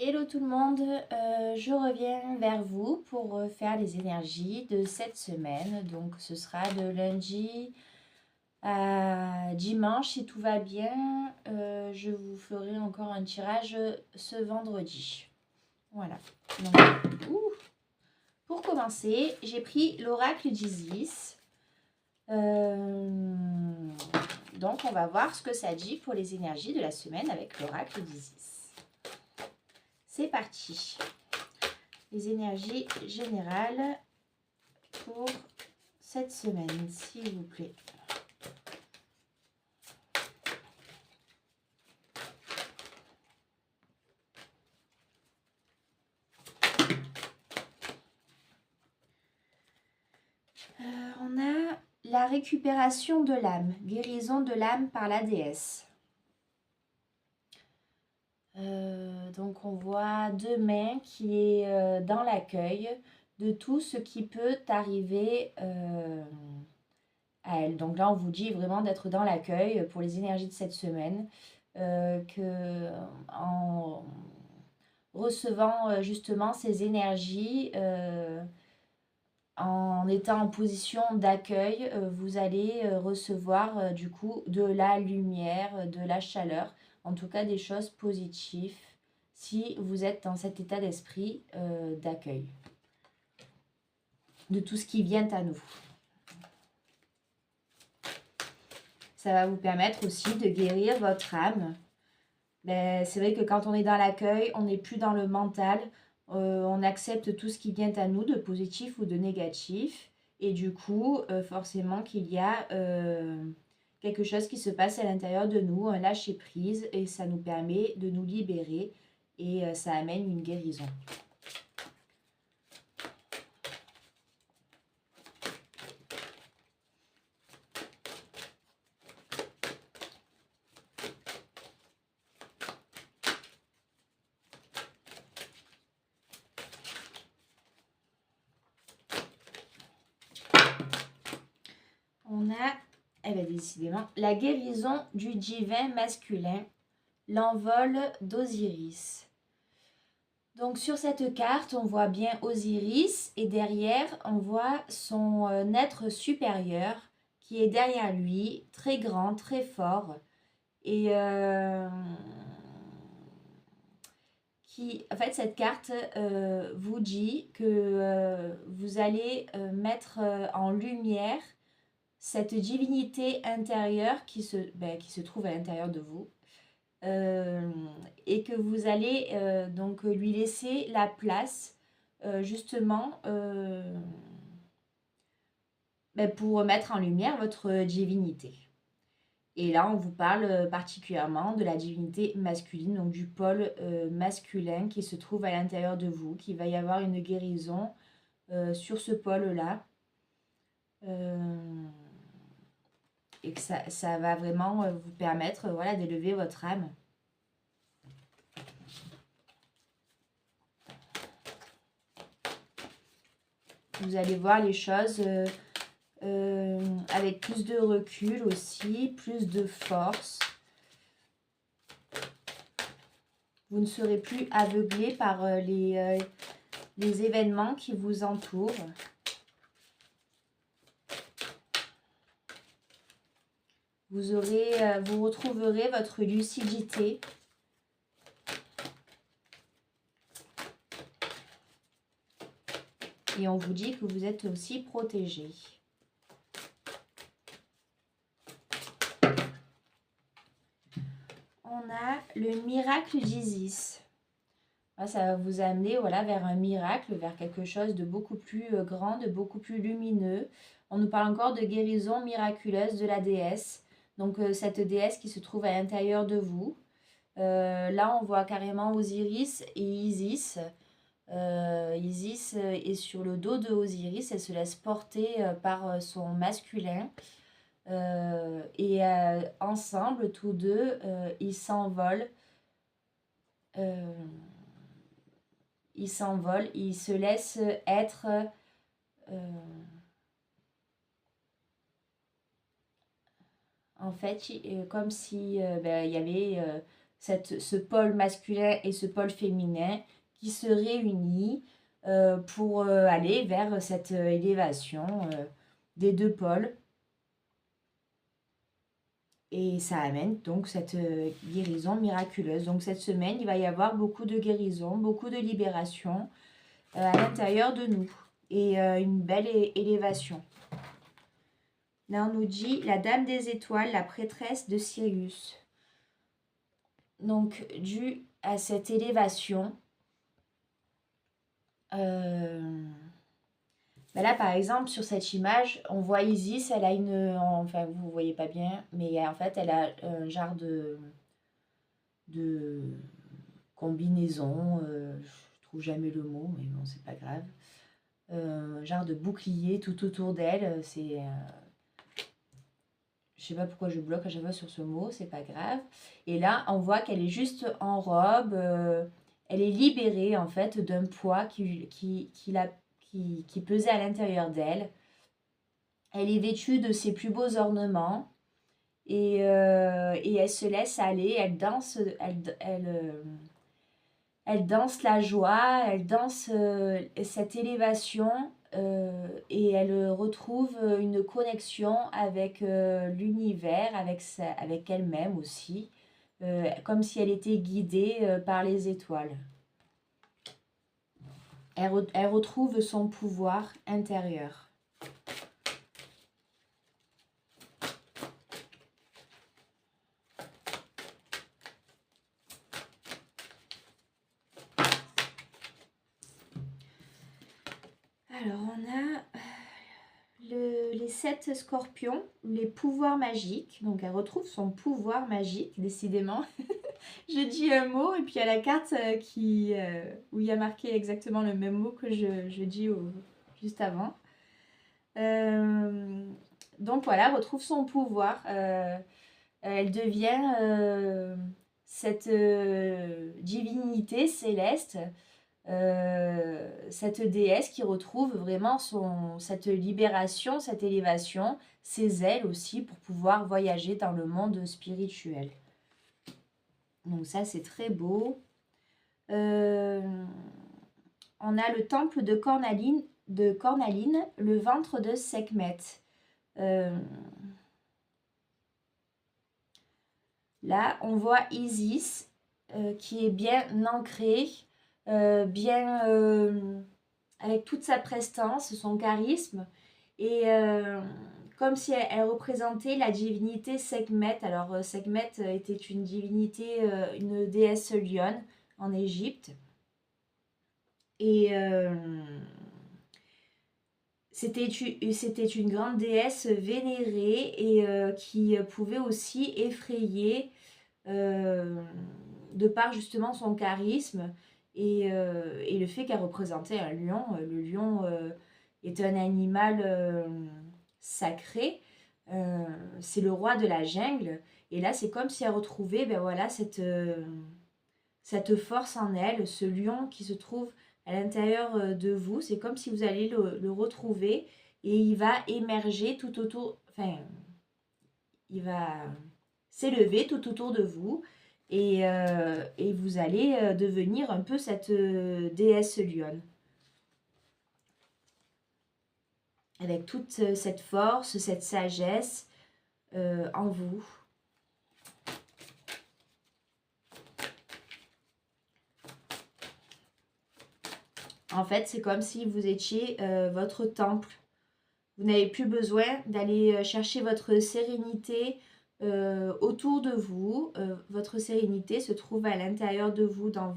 Hello tout le monde, je reviens vers vous pour faire les énergies de cette semaine. Donc ce sera de lundi à dimanche si tout va bien. Je vous ferai encore un tirage ce vendredi. Voilà. Donc, pour commencer, j'ai pris l'oracle d'Isis. Donc on va voir ce que ça dit pour les énergies de la semaine avec l'oracle d'Isis. C'est parti. Les énergies générales pour cette semaine, s'il vous plaît. On a la récupération de l'âme, guérison de l'âme par la déesse. Donc on voit deux mains qui est dans l'accueil de tout ce qui peut arriver à elle. Donc là on vous dit vraiment d'être dans l'accueil pour les énergies de cette semaine, que en recevant justement ces énergies, en étant en position d'accueil, vous allez recevoir du coup de la lumière, de la chaleur, en tout cas des choses positives si vous êtes dans cet état d'esprit d'accueil de tout ce qui vient à nous. Ça va vous permettre aussi de guérir votre âme. Ben, c'est vrai que quand on est dans l'accueil, on n'est plus dans le mental, on accepte tout ce qui vient à nous de positif ou de négatif. Et du coup, forcément qu'il y a quelque chose qui se passe à l'intérieur de nous, un lâcher-prise, et ça nous permet de nous libérer et ça amène une guérison. On a, décidément, la guérison du divin masculin, l'envol d'Osiris. Donc sur cette carte, on voit bien Osiris et derrière, on voit son être supérieur qui est derrière lui, très grand, très fort et qui, en fait, cette carte vous dit que vous allez mettre en lumière cette divinité intérieure qui se trouve à l'intérieur de vous. Et que vous allez donc lui laisser la place justement pour mettre en lumière votre divinité. Et là, on vous parle particulièrement de la divinité masculine, donc du pôle masculin qui se trouve à l'intérieur de vous, qu'il va y avoir une guérison sur ce pôle-là. Et que ça va vraiment vous permettre voilà, d'élever votre âme. Vous allez voir les choses avec plus de recul aussi, plus de force. Vous ne serez plus aveuglé par les événements qui vous entourent. Vous retrouverez votre lucidité. Et on vous dit que vous êtes aussi protégé. On a le miracle d'Isis. Ça va vous amener voilà, vers un miracle, vers quelque chose de beaucoup plus grand, de beaucoup plus lumineux. On nous parle encore de guérison miraculeuse de la déesse. Donc cette déesse qui se trouve à l'intérieur de vous. Là, on voit carrément Osiris et Isis. Isis est sur le dos de Osiris. Elle se laisse porter par son masculin. Et ensemble, tous deux, ils s'envolent. Ils s'envolent, ils se laissent être en fait comme si il y avait ce pôle masculin et ce pôle féminin qui se réunit pour aller vers cette élévation des deux pôles. Et ça amène donc cette guérison miraculeuse. Donc cette semaine, il va y avoir beaucoup de guérison, beaucoup de libération à l'intérieur de nous. Et une belle élévation. Là, on nous dit la Dame des Étoiles, la prêtresse de Sirius. Donc, dû à cette élévation, ben là, par exemple, sur cette image, on voit Isis, elle a une... Enfin, vous ne voyez pas bien, mais en fait, elle a un genre de combinaison. Je trouve jamais le mot, mais bon, c'est pas grave. Un genre de bouclier tout autour d'elle. C'est... je sais pas pourquoi je bloque à chaque fois sur ce mot, c'est pas grave. Et là, on voit qu'elle est juste en robe. Elle est libérée, en fait, d'un poids qui pesait à l'intérieur d'elle. Elle est vêtue de ses plus beaux ornements et elle se laisse aller, elle danse la joie, elle danse cette élévation et elle retrouve une connexion avec l'univers, avec elle-même aussi, comme si elle était guidée par les étoiles. Elle retrouve son pouvoir intérieur. Alors, on a les 7 scorpions, les pouvoirs magiques. Donc, elle retrouve son pouvoir magique, décidément. Je dis un mot et puis il y a la carte où il y a marqué exactement le même mot que je dis juste avant. Donc, voilà, elle retrouve son pouvoir. Elle devient cette divinité céleste. Cette déesse qui retrouve vraiment cette libération, cette élévation, ses ailes aussi pour pouvoir voyager dans le monde spirituel. Donc ça, c'est très beau. On a le temple de Cornaline, le ventre de Sekhmet. Là, on voit Isis qui est bien ancrée, avec toute sa prestance, son charisme, et comme si elle représentait la divinité Sekhmet. Alors Sekhmet était une divinité, une déesse lionne en Égypte, et c'était une grande déesse vénérée et qui pouvait aussi effrayer de par justement son charisme et le fait qu'elle représentait un lion. Le lion est un animal sacré, c'est le roi de la jungle. Et là, c'est comme si elle retrouvait voilà, cette force en elle, ce lion qui se trouve à l'intérieur de vous. C'est comme si vous allez le retrouver et il va émerger tout autour, enfin, il va s'élever tout autour de vous et vous allez devenir un peu cette déesse lionne. Avec toute cette force, cette sagesse en vous. En fait, c'est comme si vous étiez votre temple. Vous n'avez plus besoin d'aller chercher votre sérénité autour de vous. Votre sérénité se trouve à l'intérieur de vous, dans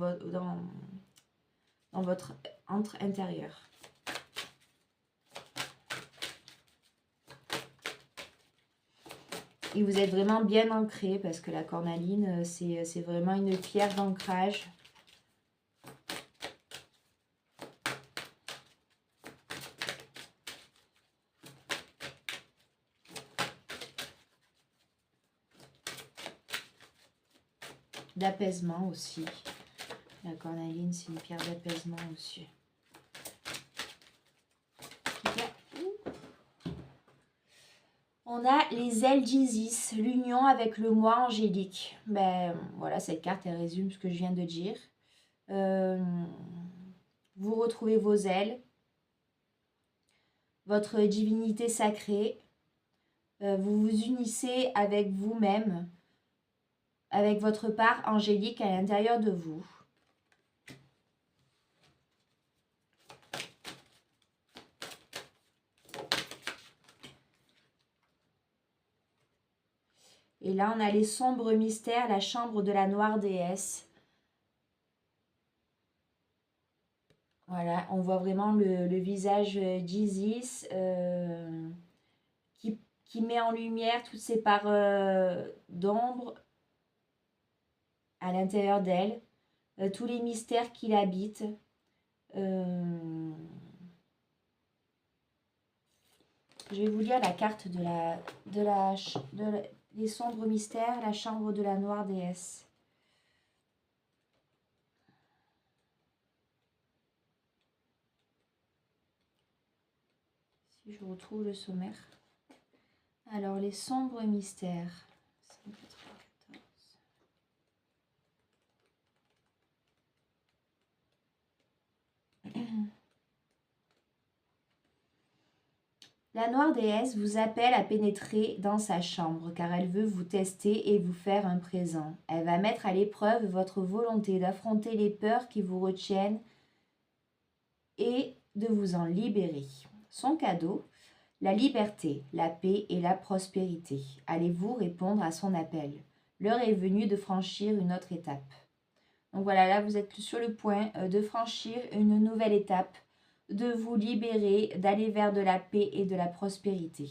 votre entre intérieur. Et vous êtes vraiment bien ancré parce que la cornaline, c'est vraiment une pierre d'ancrage. D'apaisement aussi. La cornaline, c'est une pierre d'apaisement aussi. On a les ailes d'Isis, l'union avec le moi angélique. Ben voilà, cette carte, elle résume ce que je viens de dire. Vous retrouvez vos ailes, votre divinité sacrée. Vous vous unissez avec vous-même, avec votre part angélique à l'intérieur de vous. Et là, on a les sombres mystères, la chambre de la noire déesse. Voilà, on voit vraiment le visage d'Isis qui met en lumière toutes ces parts d'ombre à l'intérieur d'elle, tous les mystères qui l'habitent. Je vais vous lire la carte les sombres mystères, la chambre de la noire déesse. Si je retrouve le sommaire. Alors, les sombres mystères. 194. La noire déesse vous appelle à pénétrer dans sa chambre car elle veut vous tester et vous faire un présent. Elle va mettre à l'épreuve votre volonté d'affronter les peurs qui vous retiennent et de vous en libérer. Son cadeau, la liberté, la paix et la prospérité. Allez-vous répondre à son appel? L'heure est venue de franchir une autre étape. Donc voilà, là vous êtes sur le point de franchir une nouvelle étape, de vous libérer, d'aller vers de la paix et de la prospérité.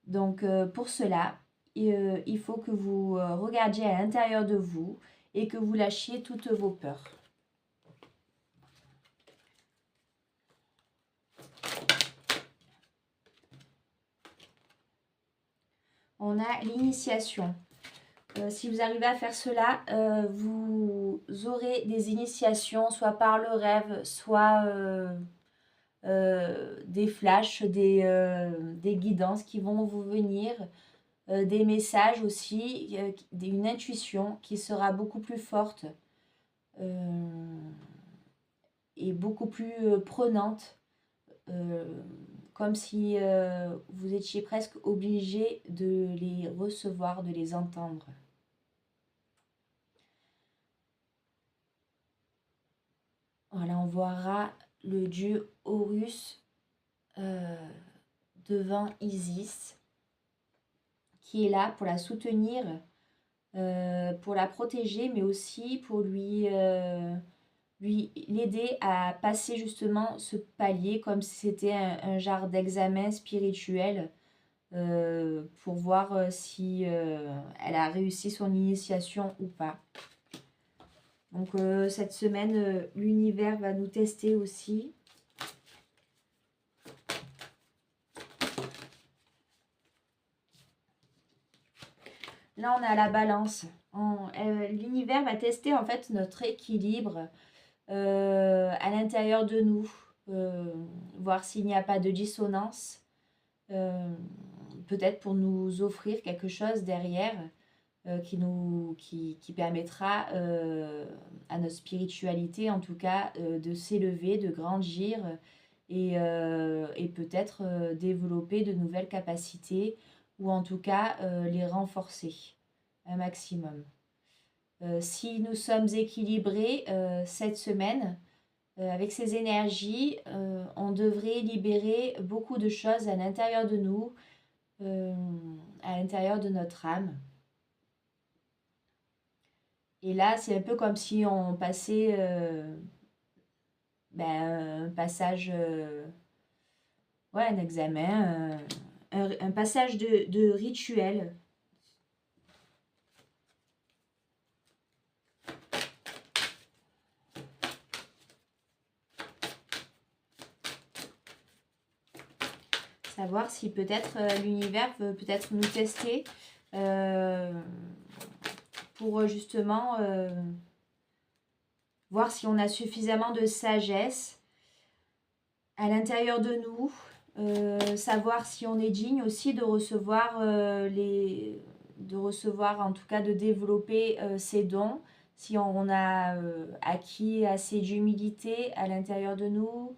Donc pour cela, il faut que vous regardiez à l'intérieur de vous et que vous lâchiez toutes vos peurs. On a l'initiation. Si vous arrivez à faire cela, vous aurez des initiations, soit par le rêve, soit des flashs, des guidances qui vont vous venir, des messages aussi, une intuition qui sera beaucoup plus forte et beaucoup plus prenante, comme si vous étiez presque obligé de les recevoir, de les entendre. Voilà, on verra le dieu Horus devant Isis, qui est là pour la soutenir, pour la protéger, mais aussi pour l'aider à passer justement ce palier comme si c'était un genre d'examen spirituel pour voir si elle a réussi son initiation ou pas. Donc cette semaine, l'univers va nous tester aussi. Là, on a la balance. L'univers va tester en fait notre équilibre à l'intérieur de nous. Voir s'il n'y a pas de dissonance. Peut-être pour nous offrir quelque chose derrière qui permettra à notre spiritualité, en tout cas, de s'élever, de grandir et peut-être développer de nouvelles capacités ou en tout cas les renforcer un maximum. Si nous sommes équilibrés cette semaine, avec ces énergies, on devrait libérer beaucoup de choses à l'intérieur de nous, à l'intérieur de notre âme. Et là, c'est un peu comme si on passait un passage, un examen, un passage de rituel. Savoir si peut-être l'univers veut peut-être nous tester pour justement voir si on a suffisamment de sagesse à l'intérieur de nous savoir si on est digne aussi de recevoir en tout cas de développer ses dons, si on a acquis assez d'humilité à l'intérieur de nous,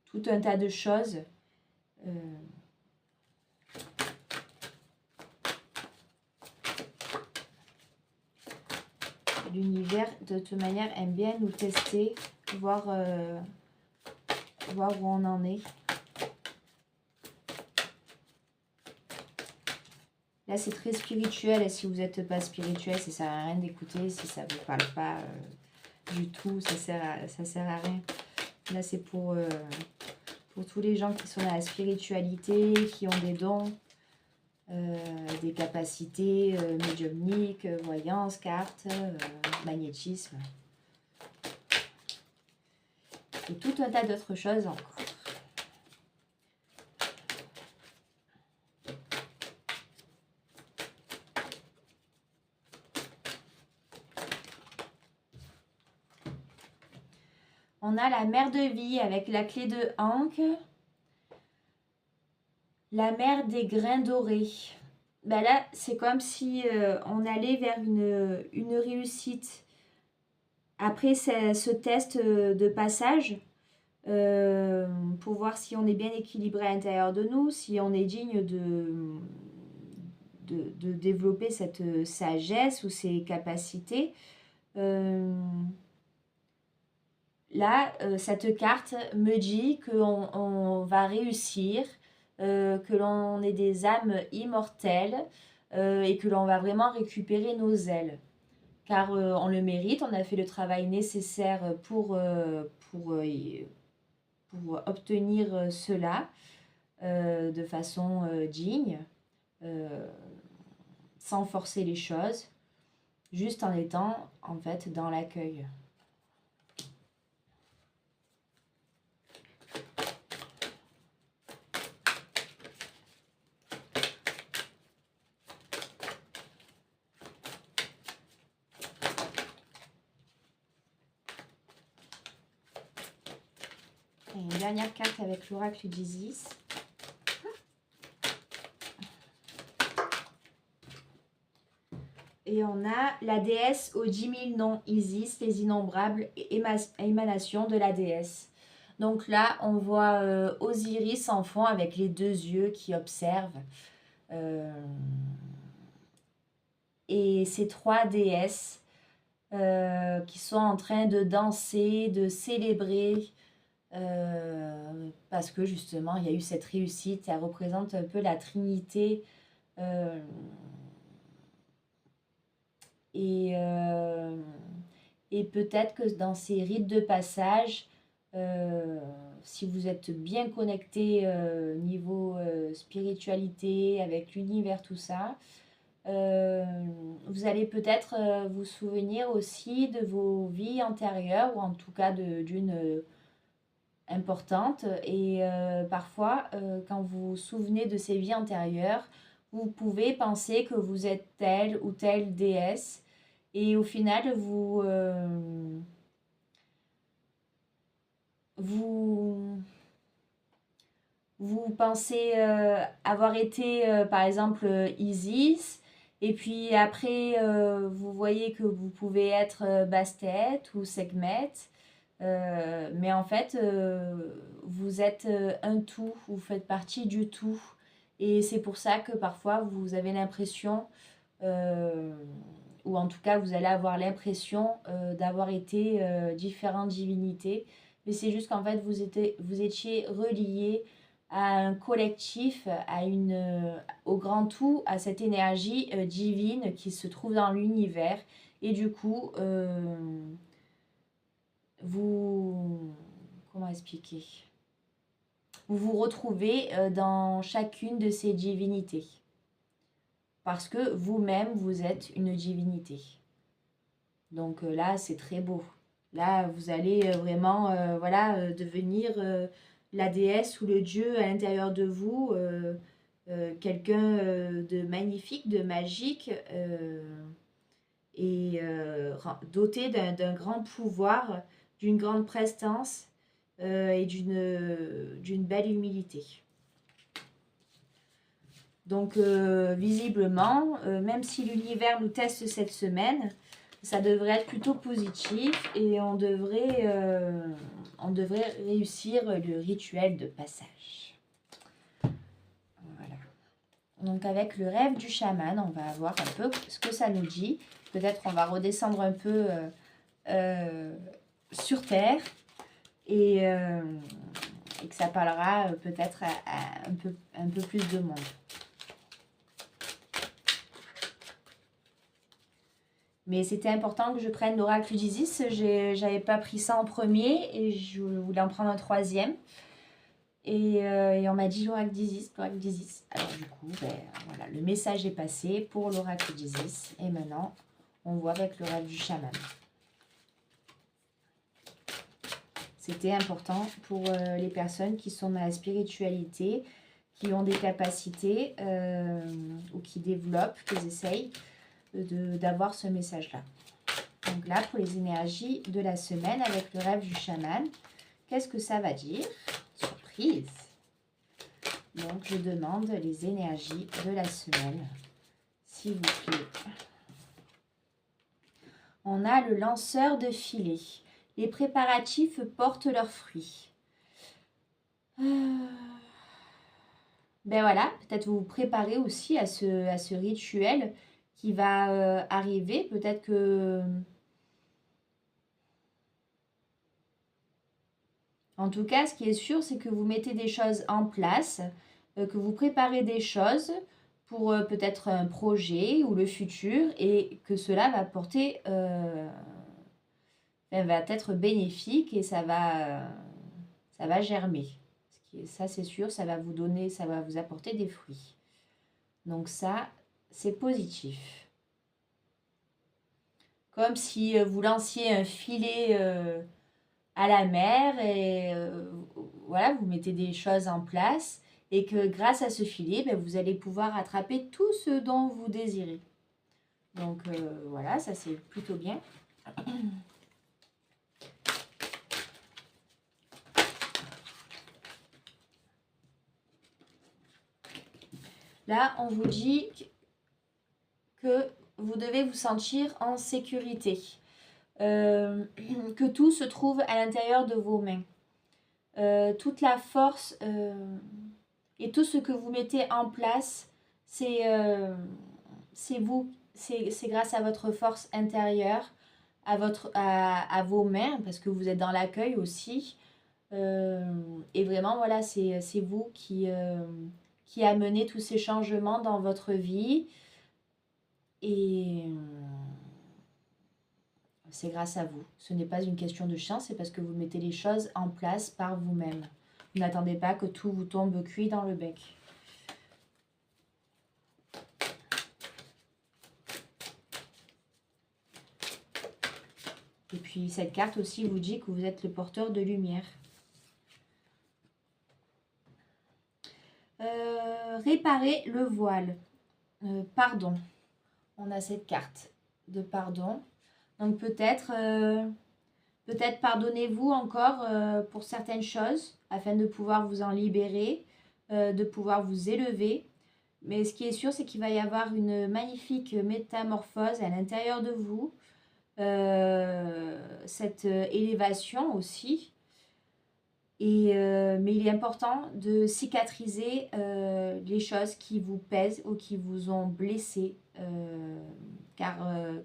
tout un tas de choses. L'univers, de toute manière, aime bien nous tester, voir où on en est. Là, c'est très spirituel. Et si vous n'êtes pas spirituel, ça ne sert à rien d'écouter. Si ça ne vous parle pas du tout, ça sert à rien. Là, c'est pour tous les gens qui sont dans la spiritualité, qui ont des dons, des capacités médiumniques, voyance, cartes, magnétisme. Et tout un tas d'autres choses encore. On a la mère de vie avec la clé de Ankh. La mère des grains dorés. Ben là, c'est comme si on allait vers une réussite. Après ce test de passage, pour voir si on est bien équilibré à l'intérieur de nous, si on est digne de développer cette sagesse ou ces capacités. Là, cette carte me dit qu'on va réussir, que l'on est des âmes immortelles et que l'on va vraiment récupérer nos ailes. Car on le mérite, on a fait le travail nécessaire pour obtenir cela de façon digne, sans forcer les choses, juste en étant en fait dans l'accueil. Et une dernière carte avec l'oracle d'Isis. Et on a la déesse aux 10 000 noms, Isis, les innombrables émanations de la déesse. Donc là, on voit Osiris en fond avec les deux yeux qui observent. Et ces trois déesses qui sont en train de danser, de célébrer, parce que justement, il y a eu cette réussite. Elle représente un peu la Trinité. Et peut-être que dans ces rites de passage, si vous êtes bien connecté niveau spiritualité, avec l'univers, tout ça, vous allez peut-être vous souvenir aussi de vos vies antérieures, ou en tout cas d'une importante. Et parfois, quand vous vous souvenez de ces vies antérieures, vous pouvez penser que vous êtes telle ou telle déesse. Et au final, vous pensez avoir été, par exemple, Isis. Et puis après, vous voyez que vous pouvez être Bastet ou Sekhmet. Mais en fait, vous êtes un tout, vous faites partie du tout. Et c'est pour ça que parfois, vous avez l'impression, ou en tout cas, vous allez avoir l'impression d'avoir été différentes divinités. Mais c'est juste qu'en fait, vous étiez reliés à un collectif, au grand tout, à cette énergie divine qui se trouve dans l'univers. Et du coup, comment expliquer? Vous vous retrouvez dans chacune de ces divinités. Parce que vous-même, vous êtes une divinité. Donc là, c'est très beau. Là, vous allez vraiment devenir la déesse ou le dieu à l'intérieur de vous, quelqu'un de magnifique, de magique, et doté d'un grand pouvoir, d'une grande prestance, et d'une belle humilité. Donc, visiblement, même si l'univers nous teste cette semaine, ça devrait être plutôt positif et on devrait réussir le rituel de passage. Voilà. Donc, avec le rêve du chaman, on va voir un peu ce que ça nous dit. Peut-être on va redescendre un peu sur Terre et que ça parlera peut-être à un peu plus de monde. Mais c'était important que je prenne l'oracle d'Isis. J'avais pas pris ça en premier et je voulais en prendre un troisième. Et on m'a dit l'oracle d'Isis, l'oracle d'Isis. Alors du coup, voilà, le message est passé pour l'oracle d'Isis. Et maintenant, on voit avec l'oracle du chaman. C'était important pour les personnes qui sont dans la spiritualité, qui ont des capacités ou qui développent, qui essayent d'avoir ce message-là. Donc là, pour les énergies de la semaine avec le rêve du chaman, qu'est-ce que ça va dire? Surprise! Donc, je demande les énergies de la semaine, s'il vous plaît. On a le lanceur de filet. Les préparatifs portent leurs fruits. Ben voilà, peut-être vous vous préparez aussi à ce rituel qui va arriver. Peut-être que... En tout cas, ce qui est sûr, c'est que vous mettez des choses en place, que vous préparez des choses pour peut-être un projet ou le futur et que cela va porter... va être bénéfique et ça va germer. Ça, c'est sûr, ça va vous donner, ça va vous apporter des fruits. Donc ça, c'est positif. Comme si vous lanciez un filet à la mer et voilà, vous mettez des choses en place et que grâce à ce filet, vous allez pouvoir attraper tout ce dont vous désirez. Donc voilà, ça c'est plutôt bien. Là, on vous dit que vous devez vous sentir en sécurité, que tout se trouve à l'intérieur de vos mains. Toute la force et tout ce que vous mettez en place, c'est vous, c'est grâce à votre force intérieure, à vos mains, parce que vous êtes dans l'accueil aussi. Et vraiment, voilà, c'est vous qui amenez tous ces changements dans votre vie. Et c'est grâce à vous. Ce n'est pas une question de chance, c'est parce que vous mettez les choses en place par vous-même. Vous n'attendez pas que tout vous tombe cuit dans le bec. Et puis cette carte aussi vous dit que vous êtes le porteur de lumière. Réparer le voile. Pardon. On a cette carte de pardon. Donc peut-être pardonnez-vous encore pour certaines choses afin de pouvoir vous en libérer, de pouvoir vous élever. Mais ce qui est sûr, c'est qu'il va y avoir une magnifique métamorphose à l'intérieur de vous. Cette élévation aussi. Mais il est important de cicatriser les choses qui vous pèsent ou qui vous ont blessé. Car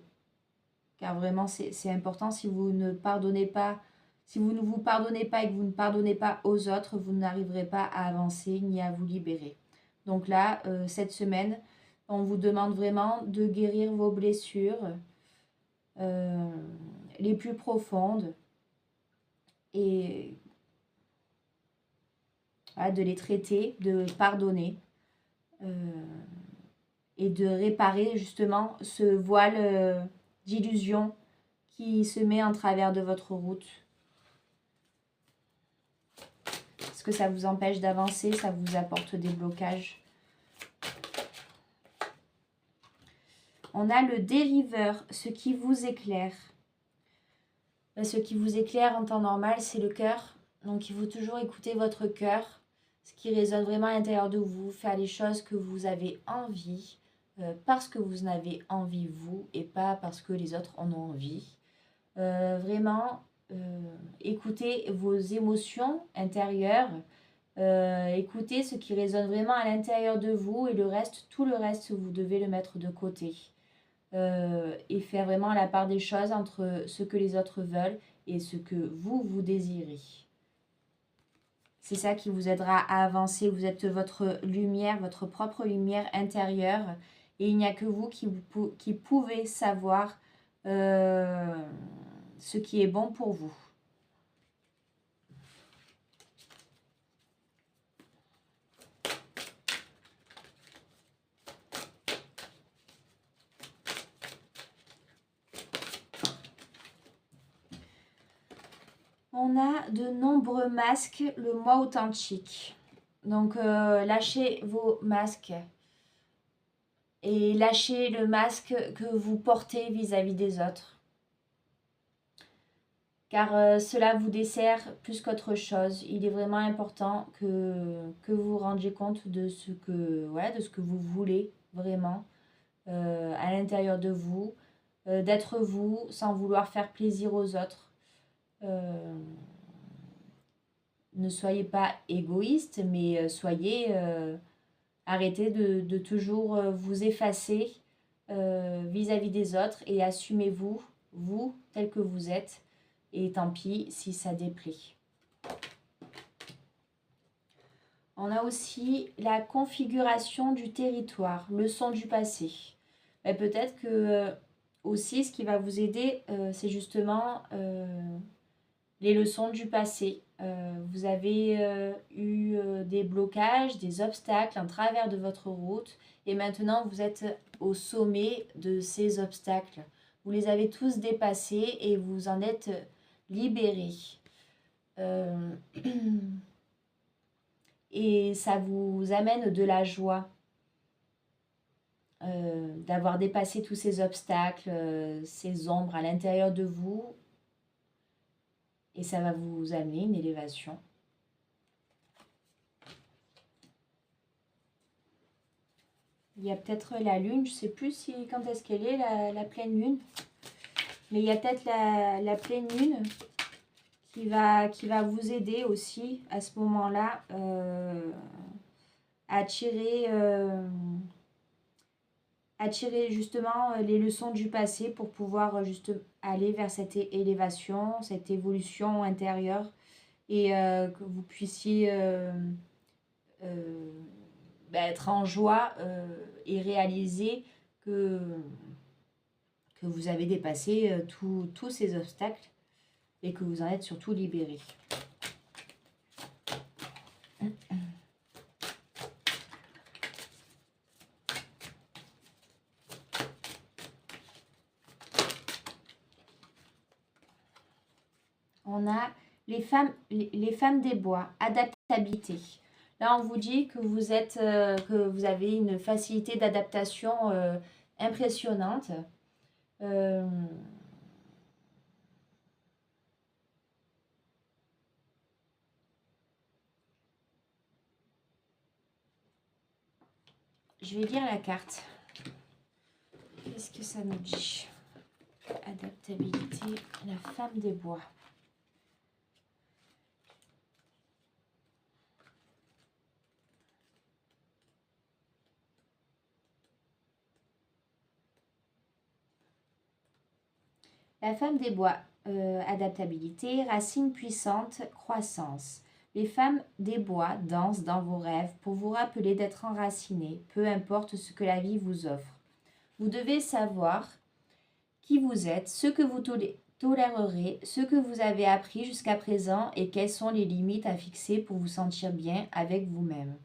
vraiment, c'est important. Si vous ne pardonnez pas, si vous ne vous pardonnez pas et que vous ne pardonnez pas aux autres, vous n'arriverez pas à avancer ni à vous libérer. Donc là, cette semaine, on vous demande vraiment de guérir vos blessures les plus profondes et voilà, de les traiter, de pardonner et de réparer justement ce voile d'illusion qui se met en travers de votre route. Est-ce que ça vous empêche d'avancer? Ça vous apporte des blocages? On a le dériveur, ce qui vous éclaire. Ce qui vous éclaire en temps normal, c'est le cœur. Donc il faut toujours écouter votre cœur, ce qui résonne vraiment à l'intérieur de vous, faire les choses que vous avez envie, parce que vous en avez envie vous et pas parce que les autres en ont envie. Vraiment, écoutez vos émotions intérieures, écoutez ce qui résonne vraiment à l'intérieur de vous et le reste, tout le reste, vous devez le mettre de côté. Et faire vraiment la part des choses entre ce que les autres veulent et ce que vous désirez. C'est ça qui vous aidera à avancer. Vous êtes votre lumière, votre propre lumière intérieure. Et il n'y a que vous qui pouvez savoir ce qui est bon pour vous. On a de nombreux masques, le moi authentique. Donc, lâchez vos masques et lâchez le masque que vous portez vis-à-vis des autres. Car cela vous dessert plus qu'autre chose. Il est vraiment important que vous vous rendiez compte de ce que vous voulez vraiment à l'intérieur de vous, d'être vous sans vouloir faire plaisir aux autres. Ne soyez pas égoïste, mais arrêtez de toujours vous effacer vis-à-vis des autres et assumez-vous, vous, tel que vous êtes. Et tant pis si ça déplaît. On a aussi la configuration du territoire, leçon du passé. Peut-être que aussi ce qui va vous aider, c'est justement les leçons du passé. Vous avez eu des blocages, des obstacles en travers de votre route et maintenant vous êtes au sommet de ces obstacles. Vous les avez tous dépassés et vous en êtes libérés. Et ça vous amène de la joie d'avoir dépassé tous ces obstacles, ces ombres à l'intérieur de vous. Et ça va vous amener une élévation. Il y a peut-être la lune, je ne sais plus quand est-ce qu'elle est, la pleine lune. Mais il y a peut-être la pleine lune qui va vous aider aussi à ce moment-là à tirer justement les leçons du passé pour pouvoir juste aller vers cette élévation, cette évolution intérieure et que vous puissiez être en joie et réaliser que vous avez dépassé tous ces obstacles et que vous en êtes surtout libéré. On a les femmes des bois, adaptabilité. Là, on vous dit que vous avez une facilité d'adaptation impressionnante. Je vais lire la carte. Qu'est-ce que ça nous dit? Adaptabilité, la femme des bois. La femme des bois, adaptabilité, racine puissante, croissance. Les femmes des bois dansent dans vos rêves pour vous rappeler d'être enracinés, peu importe ce que la vie vous offre. Vous devez savoir qui vous êtes, ce que vous tolérerez, ce que vous avez appris jusqu'à présent et quelles sont les limites à fixer pour vous sentir bien avec vous-même.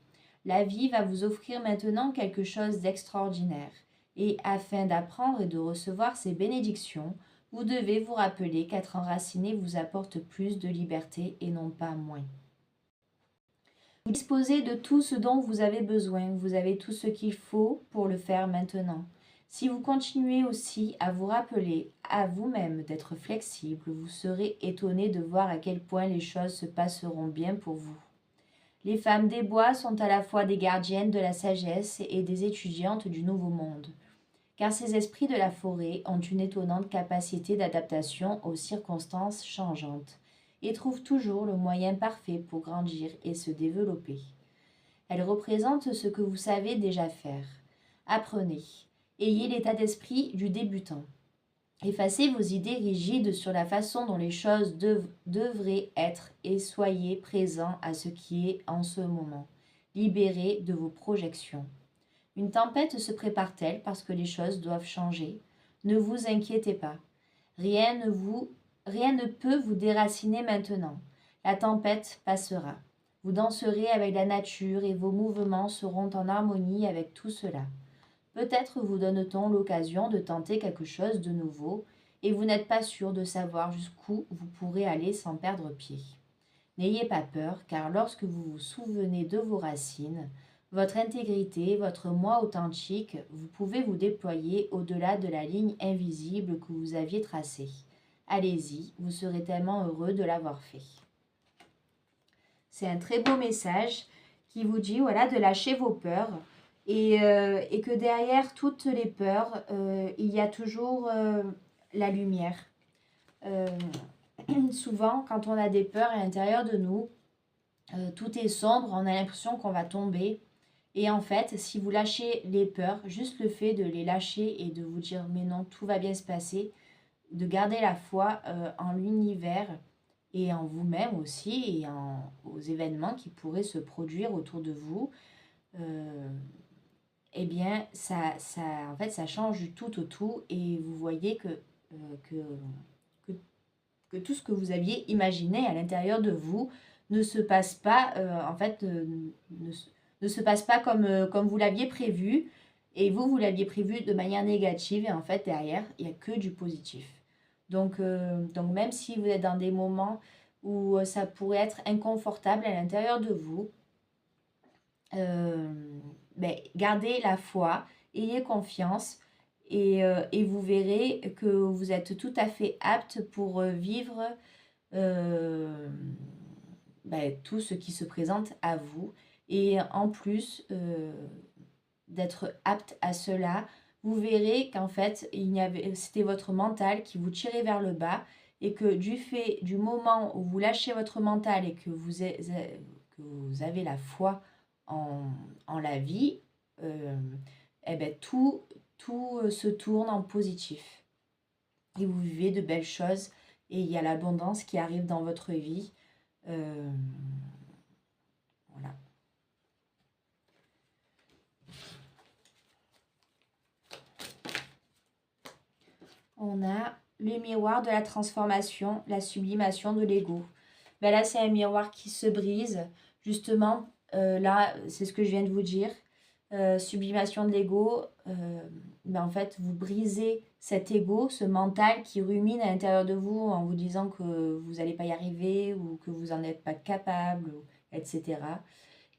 La vie va vous offrir maintenant quelque chose d'extraordinaire. Et afin d'apprendre et de recevoir ces bénédictions, vous devez vous rappeler qu'être enraciné vous apporte plus de liberté et non pas moins. Vous disposez de tout ce dont vous avez besoin. Vous avez tout ce qu'il faut pour le faire maintenant. Si vous continuez aussi à vous rappeler à vous-même d'être flexible, vous serez étonné de voir à quel point les choses se passeront bien pour vous. Les femmes des bois sont à la fois des gardiennes de la sagesse et des étudiantes du nouveau monde, car ces esprits de la forêt ont une étonnante capacité d'adaptation aux circonstances changeantes et trouvent toujours le moyen parfait pour grandir et se développer. Elles représentent ce que vous savez déjà faire. Apprenez. Ayez l'état d'esprit du débutant. Effacez vos idées rigides sur la façon dont les choses devraient être et soyez présent à ce qui est en ce moment. Libérez de vos projections. Une tempête se prépare-t-elle parce que les choses doivent changer? Ne vous inquiétez pas. Rien ne peut vous déraciner maintenant. La tempête passera. Vous danserez avec la nature et vos mouvements seront en harmonie avec tout cela. Peut-être vous donne-t-on l'occasion de tenter quelque chose de nouveau et vous n'êtes pas sûr de savoir jusqu'où vous pourrez aller sans perdre pied. N'ayez pas peur, car lorsque vous vous souvenez de vos racines, votre intégrité, votre moi authentique, vous pouvez vous déployer au-delà de la ligne invisible que vous aviez tracée. Allez-y, vous serez tellement heureux de l'avoir fait. C'est un très beau message qui vous dit voilà, de lâcher vos peurs et que derrière toutes les peurs, il y a toujours la lumière. Souvent, quand on a des peurs à l'intérieur de nous, tout est sombre, on a l'impression qu'on va tomber. Et en fait, si vous lâchez les peurs, juste le fait de les lâcher et de vous dire mais non, tout va bien se passer, de garder la foi en l'univers et en vous-même aussi et aux événements qui pourraient se produire autour de vous, eh bien, en fait, ça change du tout au tout et vous voyez que tout ce que vous aviez imaginé à l'intérieur de vous ne se passe pas, ne se passe pas comme vous l'aviez prévu. Et vous l'aviez prévu de manière négative. Et en fait, derrière, il n'y a que du positif. Donc même si vous êtes dans des moments où ça pourrait être inconfortable à l'intérieur de vous, gardez la foi, ayez confiance et vous verrez que vous êtes tout à fait apte pour vivre tout ce qui se présente à vous. Et en plus d'être apte à cela, vous verrez qu'en fait, c'était votre mental qui vous tirait vers le bas et que du moment où vous lâchez votre mental et que vous avez la foi en la vie, tout se tourne en positif. Et vous vivez de belles choses et il y a l'abondance qui arrive dans votre vie. Voilà. On a le miroir de la transformation, la sublimation de l'ego. Là, c'est un miroir qui se brise. Justement, là, c'est ce que je viens de vous dire. Sublimation de l'ego, en fait, vous brisez cet ego, ce mental qui rumine à l'intérieur de vous en vous disant que vous n'allez pas y arriver ou que vous n'en êtes pas capable, etc.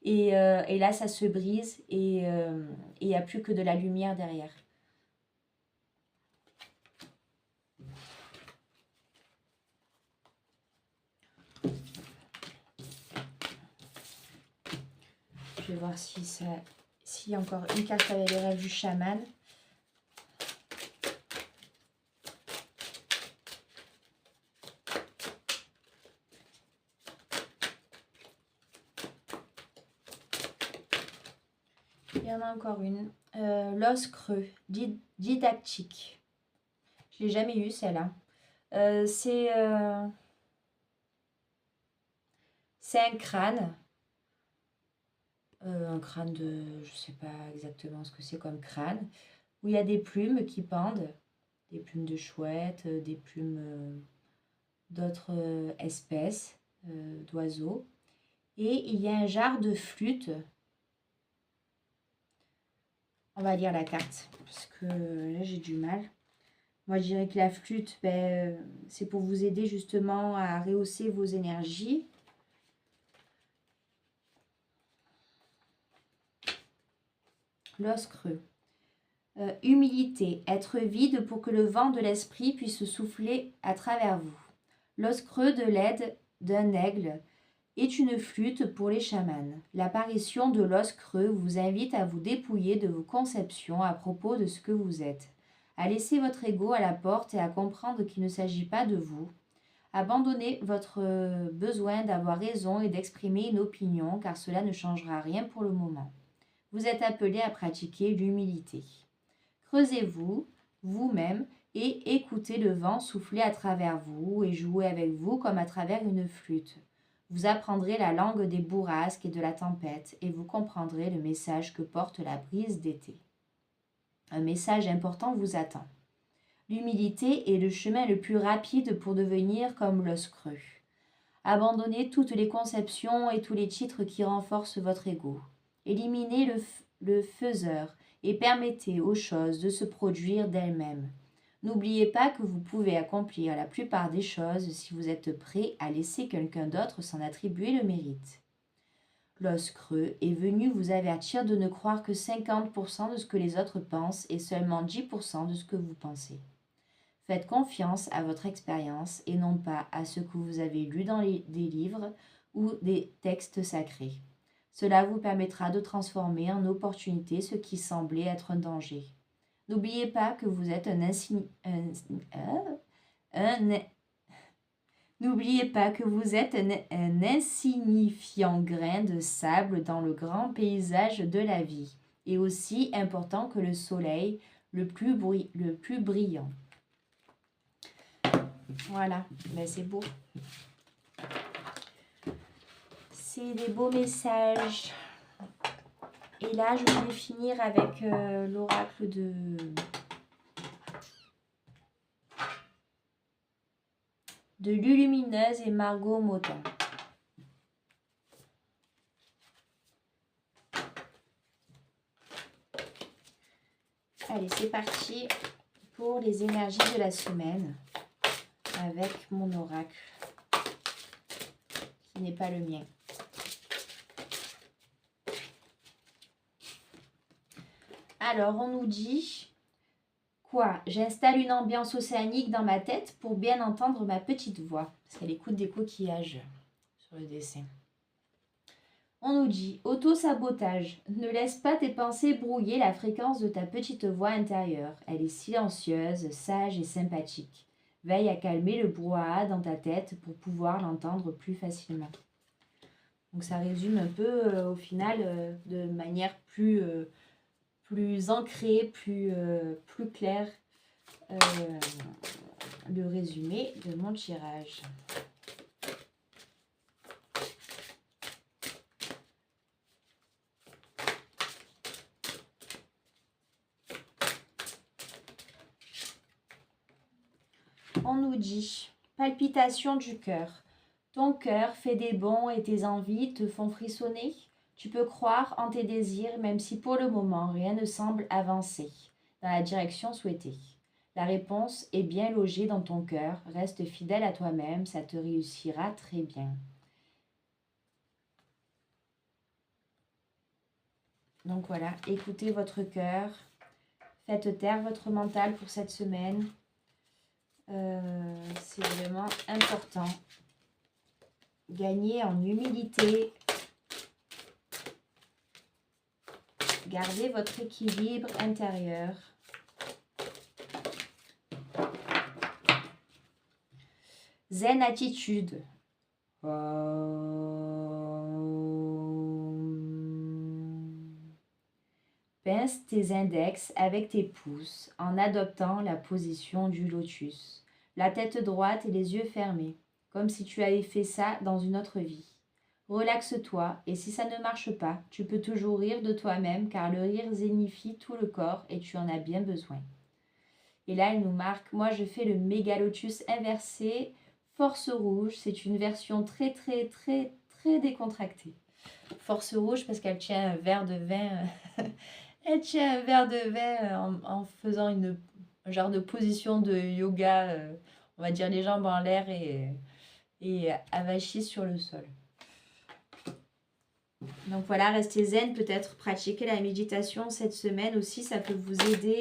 Et là, ça se brise et il n'y a plus que de la lumière derrière. Je vais voir s'il y a encore une carte avec les rêves du chaman. Il y en a encore une. L'os creux, didactique. Je ne l'ai jamais eu celle-là. C'est un crâne. Un crâne de... Je ne sais pas exactement ce que c'est comme crâne. Où il y a des plumes qui pendent. Des plumes de chouette, des plumes d'autres espèces d'oiseaux. Et il y a un jar de flûte. On va lire la carte, parce que là j'ai du mal. Moi je dirais que la flûte, c'est pour vous aider justement à rehausser vos énergies. L'os creux. Humilité, être vide pour que le vent de l'esprit puisse souffler à travers vous. L'os creux de l'aide d'un aigle est une flûte pour les chamans. L'apparition de l'os creux vous invite à vous dépouiller de vos conceptions à propos de ce que vous êtes, à laisser votre ego à la porte et à comprendre qu'il ne s'agit pas de vous. Abandonnez votre besoin d'avoir raison et d'exprimer une opinion, car cela ne changera rien pour le moment. Vous êtes appelé à pratiquer l'humilité. Creusez-vous, vous-même, et écoutez le vent souffler à travers vous et jouer avec vous comme à travers une flûte. Vous apprendrez la langue des bourrasques et de la tempête, et vous comprendrez le message que porte la brise d'été. Un message important vous attend. L'humilité est le chemin le plus rapide pour devenir comme l'os creux. Abandonnez toutes les conceptions et tous les titres qui renforcent votre ego. Éliminez le faiseur et permettez aux choses de se produire d'elles-mêmes. N'oubliez pas que vous pouvez accomplir la plupart des choses si vous êtes prêt à laisser quelqu'un d'autre s'en attribuer le mérite. L'os creux est venu vous avertir de ne croire que 50% de ce que les autres pensent et seulement 10% de ce que vous pensez. Faites confiance à votre expérience et non pas à ce que vous avez lu dans des livres ou des textes sacrés. Cela vous permettra de transformer en opportunité ce qui semblait être un danger. N'oubliez pas que vous êtes N'oubliez pas que vous êtes un insignifiant grain de sable dans le grand paysage de la vie, et aussi important que le soleil le plus brillant. Voilà, ben c'est beau. C'est des beaux messages. Et là, je vais finir avec l'oracle de Lulumineuse et Margot Motin. Allez, c'est parti pour les énergies de la semaine avec mon oracle, qui n'est pas le mien. Alors, on nous dit quoi? J'installe une ambiance océanique dans ma tête pour bien entendre ma petite voix, parce qu'elle écoute des coquillages sur le dessin. On nous dit auto-sabotage. Ne laisse pas tes pensées brouiller la fréquence de ta petite voix intérieure. Elle est silencieuse, sage et sympathique. Veille à calmer le brouhaha dans ta tête pour pouvoir l'entendre plus facilement. Donc ça résume un peu au final de manière plus ancrée, plus claire le résumé de mon tirage. On nous dit palpitation du cœur. Ton cœur fait des bonds et tes envies te font frissonner. Tu peux croire en tes désirs même si pour le moment rien ne semble avancer dans la direction souhaitée. La réponse est bien logée dans ton cœur. Reste fidèle à toi-même, ça te réussira très bien. Donc voilà, écoutez votre cœur. Faites taire votre mental pour cette semaine. C'est vraiment important. Gagnez en humilité. Gardez votre équilibre intérieur. Zen attitude. Pince tes index avec tes pouces en adoptant la position du lotus. La tête droite et les yeux fermés, comme si tu avais fait ça dans une autre vie. Relaxe-toi et si ça ne marche pas, tu peux toujours rire de toi-même car le rire zénifie tout le corps et tu en as bien besoin. Et là, il nous marque, moi je fais le méga lotus inversé, force rouge, c'est une version très très très très décontractée. Force rouge parce qu'elle tient un verre de vin, elle tient un verre de vin en faisant un genre de position de yoga, on va dire les jambes en l'air et avachie sur le sol. Donc voilà, restez zen, peut-être pratiquer la méditation cette semaine aussi, ça peut vous aider.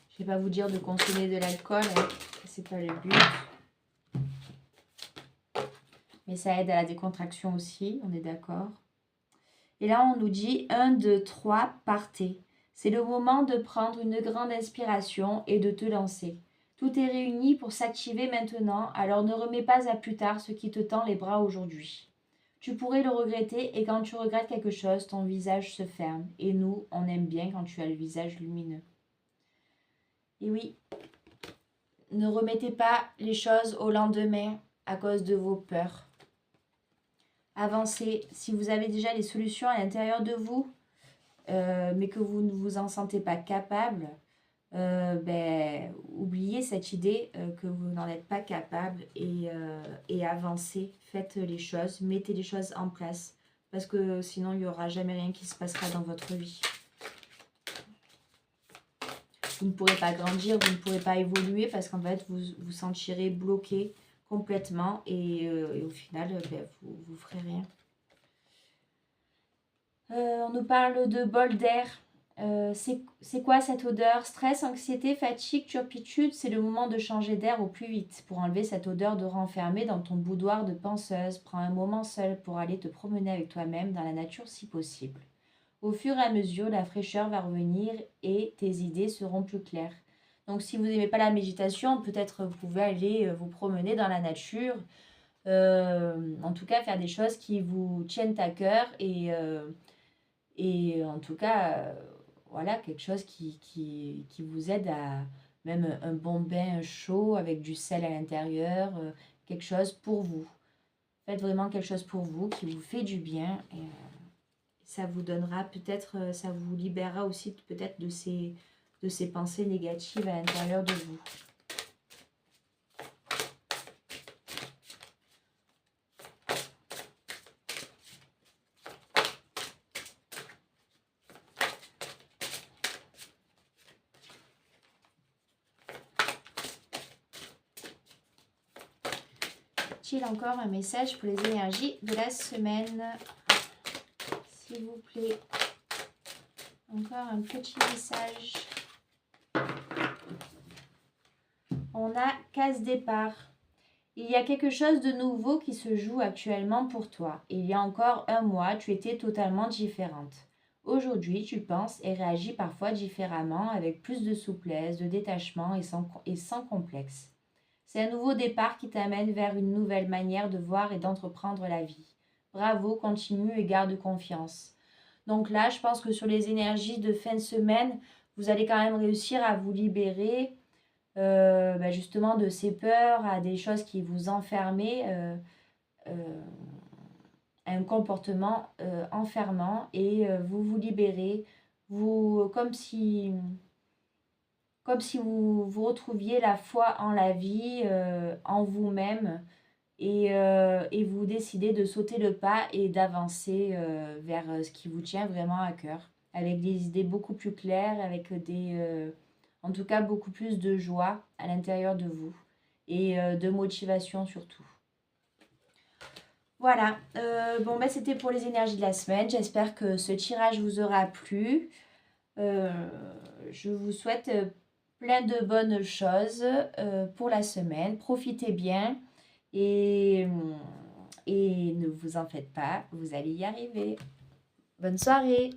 Je ne vais pas vous dire de consommer de l'alcool, hein, c'est pas le but. Mais ça aide à la décontraction aussi, on est d'accord. Et là, on nous dit 1, 2, 3, partez. C'est le moment de prendre une grande inspiration et de te lancer. Tout est réuni pour s'activer maintenant, alors ne remets pas à plus tard ce qui te tend les bras aujourd'hui. Tu pourrais le regretter et quand tu regrettes quelque chose, ton visage se ferme. Et nous, on aime bien quand tu as le visage lumineux. Et oui, ne remettez pas les choses au lendemain à cause de vos peurs. Avancez. Si vous avez déjà les solutions à l'intérieur de vous, mais que vous ne vous en sentez pas capable, oubliez cette idée que vous n'en êtes pas capable et avancez. Faites les choses, mettez les choses en place. Parce que sinon, il n'y aura jamais rien qui se passera dans votre vie. Vous ne pourrez pas grandir, vous ne pourrez pas évoluer parce qu'en fait, vous vous sentirez bloqué complètement et au final, vous ne ferez rien. On nous parle de bol d'air. C'est quoi cette odeur? Stress, anxiété, fatigue, turpitude? C'est le moment de changer d'air au plus vite pour enlever cette odeur de renfermé dans ton boudoir de penseuse. Prends un moment seul pour aller te promener avec toi-même dans la nature si possible. Au fur et à mesure, la fraîcheur va revenir et tes idées seront plus claires. Donc si vous n'aimez pas la méditation, peut-être vous pouvez aller vous promener dans la nature. En tout cas, faire des choses qui vous tiennent à cœur et en tout cas, voilà, quelque chose qui vous aide à même un bon bain chaud avec du sel à l'intérieur, quelque chose pour vous. Faites vraiment quelque chose pour vous qui vous fait du bien et ça vous donnera peut-être, ça vous libérera aussi peut-être de ces pensées négatives à l'intérieur de vous. Est-il encore un message pour les énergies de la semaine? S'il vous plaît. Encore un petit message. On a case départ. Il y a quelque chose de nouveau qui se joue actuellement pour toi. Il y a encore un mois, tu étais totalement différente. Aujourd'hui, tu penses et réagis parfois différemment, avec plus de souplesse, de détachement et sans complexe. C'est un nouveau départ qui t'amène vers une nouvelle manière de voir et d'entreprendre la vie. Bravo, continue et garde confiance. Donc là, je pense que sur les énergies de fin de semaine, vous allez quand même réussir à vous libérer justement de ces peurs, à des choses qui vous enfermaient, à un comportement enfermant et vous vous libérez, comme si vous retrouviez la foi en la vie, en vous-même et vous décidez de sauter le pas et d'avancer vers ce qui vous tient vraiment à cœur, avec des idées beaucoup plus claires, avec en tout cas beaucoup plus de joie à l'intérieur de vous et de motivation surtout. Voilà, c'était pour les énergies de la semaine. J'espère que ce tirage vous aura plu. Je vous souhaite plein de bonnes choses pour la semaine. Profitez bien et ne vous en faites pas, vous allez y arriver. Bonne soirée!